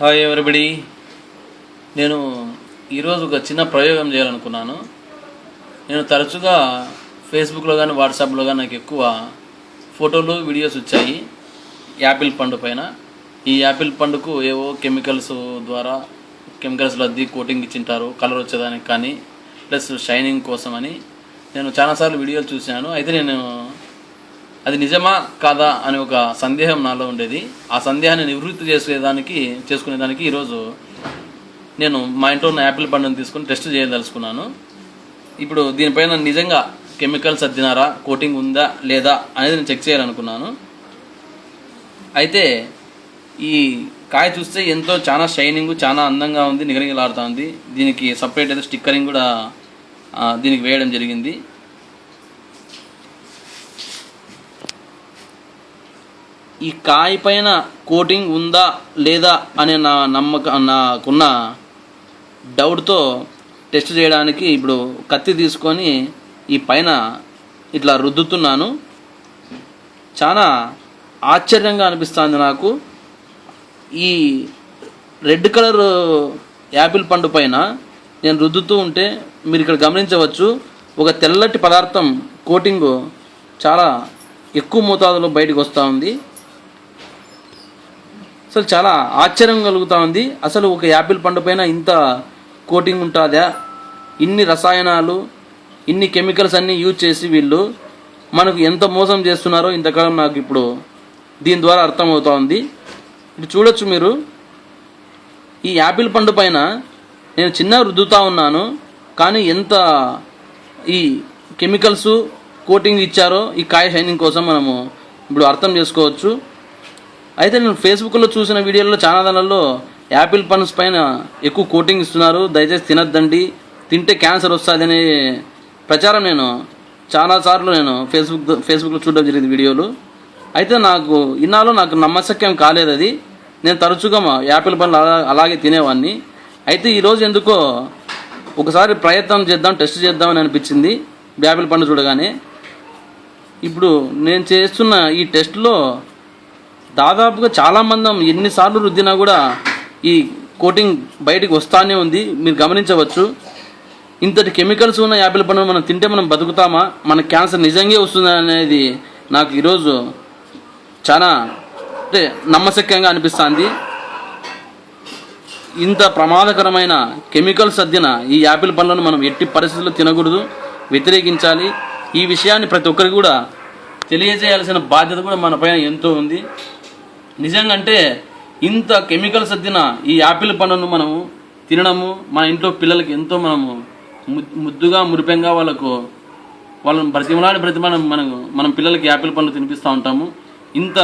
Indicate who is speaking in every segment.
Speaker 1: Hi everybody. నేను ఈరోజు ఒక చిన్న ప్రయోగం చేయాలనుకున్నాను. నేను తరచుగా ఫేస్బుక్లో కానీ వాట్సాప్లో కానీ నాకు ఎక్కువ ఫోటోలు వీడియోస్ వచ్చాయి యాపిల్ పండు పైన. ఈ యాపిల్ పండుకు ఏవో కెమికల్స్లో అద్ది కోటింగ్ ఇచ్చింటారు కలర్ వచ్చేదానికి కానీ ప్లస్ షైనింగ్ కోసం అని. నేను చాలాసార్లు వీడియోలు చూశాను. అయితే నేను అది నిజమా కాదా అనే ఒక సందేహం నాలో ఉండేది. ఆ సందేహాన్ని నివృత్తి చేసుకునేదానికి ఈరోజు నేను మా ఇంట్లో ఉన్న యాపిల్ పండును తీసుకుని టెస్ట్ చేయదలుచుకున్నాను. ఇప్పుడు దీనిపైన నిజంగా కెమికల్స్ అద్దినారా, కోటింగ్ ఉందా లేదా అనేది నేను చెక్ చేయాలనుకున్నాను. అయితే ఈ కాయ చూస్తే చాలా షైనింగ్, చాలా అందంగా ఉంది, నిగనిగలాడుతూ ఉంది. దీనికి సపరేట్ అయితే స్టిక్కరింగ్ కూడా దీనికి వేయడం జరిగింది. ఈ కాయ పైన కోటింగ్ ఉందా లేదా అనే నాకున్న డౌట్తో టెస్ట్ చేయడానికి ఇప్పుడు కత్తి తీసుకొని ఈ పైన ఇట్లా రుద్దుతున్నాను. చాలా ఆశ్చర్యంగా అనిపిస్తుంది నాకు. ఈ రెడ్ కలర్ యాపిల్ పండు పైన నేను రుద్దుతూ ఉంటే మీరు ఇక్కడ గమనించవచ్చు, ఒక తెల్లటి పదార్థం కోటింగ్ చాలా ఎక్కువ మోతాదులో బయటకు వస్తూ ఉంది. అసలు చాలా ఆశ్చర్యం కలుగుతూ ఉంది. అసలు ఒక యాపిల్ పండు పైన ఇంత కోటింగ్ ఉంటుందా? ఇన్ని రసాయనాలు, ఇన్ని కెమికల్స్ అన్నీ యూజ్ చేసి వీళ్ళు మనకు ఎంత మోసం చేస్తున్నారో ఇంతకాలం నాకు ఇప్పుడు దీని ద్వారా అర్థమవుతూ ఉంది. ఇప్పుడు చూడొచ్చు మీరు, ఈ యాపిల్ పండు పైన నేను చిన్న రుద్దుతూ ఉన్నాను, కానీ ఎంత ఈ కెమికల్స్ కోటింగ్ ఇచ్చారో ఈ కాయ షైనింగ్ కోసం మనము ఇప్పుడు అర్థం చేసుకోవచ్చు. అయితే నేను ఫేస్బుక్లో చూసిన వీడియోల్లో చాలా దానిలో యాపిల్ పండ్స్ పైన ఎక్కువ కోటింగ్ ఇస్తున్నారు, దయచేసి తినద్దండి, తింటే క్యాన్సర్ వస్తుంది అనే ప్రచారం నేను చాలాసార్లు ఫేస్బుక్లో చూడడం జరిగింది వీడియోలు. అయితే నాకు నాకు నమ్మశక్యం కాలేదు అది. నేను తరచుగా యాపిల్ పండ్లు అలాగే తినేవాడిని. అయితే ఈరోజు ఎందుకో ఒకసారి ప్రయత్నం చేద్దాం, టెస్ట్ చేద్దామని అనిపించింది యాపిల్ పండు చూడగానే. ఇప్పుడు నేను చేస్తున్న ఈ టెస్ట్లో దాదాపుగా చాలామంది ఎన్నిసార్లు రుద్దినా కూడా ఈ కోటింగ్ బయటికి వస్తానే ఉంది. మీరు గమనించవచ్చు, ఇంతటి కెమికల్స్ ఉన్న యాపిల్ పండును మనం తింటే మనం బతుకుతామా, మన క్యాన్సర్ నిజంగా వస్తుందా అనేది నాకు ఈరోజు చాలా నమ్మశక్యంగా అనిపిస్తుంది. ఇంత ప్రమాదకరమైన కెమికల్స్ అద్దిన ఈ యాపిల్ పండ్లను మనం ఎట్టి పరిస్థితుల్లో తినకూడదు, వ్యతిరేకించాలి. ఈ విషయాన్ని ప్రతి ఒక్కరికి కూడా తెలియజేయాల్సిన బాధ్యత కూడా మన పైన ఎంతో ఉంది. నిజంగా అంటే ఇంత కెమికల్స్ అద్దిన ఈ యాపిల్ పండును మనము తినడము, మన ఇంట్లో పిల్లలకి ఎంతో మనము ముద్దుగా మురిపెంగా వాళ్ళని మనం పిల్లలకి యాపిల్ పండ్లు తినిపిస్తూ ఉంటాము. ఇంత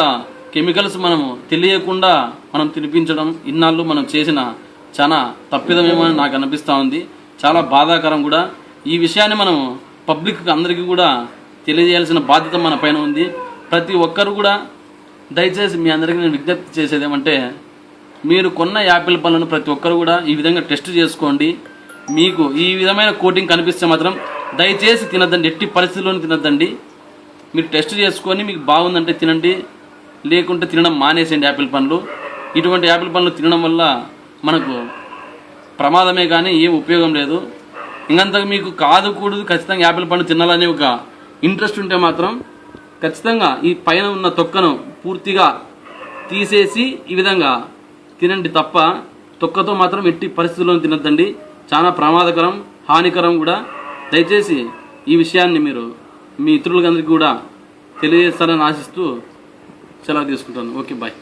Speaker 1: కెమికల్స్ మనము తెలియకుండా మనం తినిపించడం ఇన్నాళ్ళు మనం చేసిన చాలా తప్పిదమేమో అని నాకు అనిపిస్తూ ఉంది. చాలా బాధాకరం కూడా. ఈ విషయాన్ని మనం పబ్లిక్ అందరికీ కూడా తెలియజేయాల్సిన బాధ్యత మన పైన ఉంది. ప్రతి ఒక్కరు కూడా దయచేసి మీ అందరికీ నేను విజ్ఞప్తి చేసేది ఏమంటే, మీరు కొన్న యాపిల్ పండ్లను ప్రతి ఒక్కరు కూడా ఈ విధంగా టెస్ట్ చేసుకోండి. మీకు ఈ విధమైన కోటింగ్ కనిపిస్తే మాత్రం దయచేసి తినద్దండి, ఎట్టి పరిస్థితుల్లోనూ తినద్దండి. మీరు టెస్ట్ చేసుకొని మీకు బాగుందంటే తినండి, లేకుంటే తినడం మానేసేయండి యాపిల్ పండ్లు. ఇటువంటి యాపిల్ పండ్లు తినడం వల్ల మనకు ప్రమాదమే కానీ ఏం ఉపయోగం లేదు. ఇంకంతకు మీకు కూడదు ఖచ్చితంగా యాపిల్ పండు తినాలనే ఒక ఇంట్రెస్ట్ ఉంటే మాత్రం ఖచ్చితంగా ఈ పైన ఉన్న తొక్కను పూర్తిగా తీసేసి ఈ విధంగా తినండి తప్ప తొక్కతో మాత్రం ఎట్టి పరిస్థితుల్లో తినద్దండి. చాలా ప్రమాదకరం, హానికరం కూడా. దయచేసి ఈ విషయాన్ని మీరు మీ ఇతరులందరికీ కూడా తెలియజేస్తారని ఆశిస్తూ సెలవు తీసుకుంటాను. Okay, bye.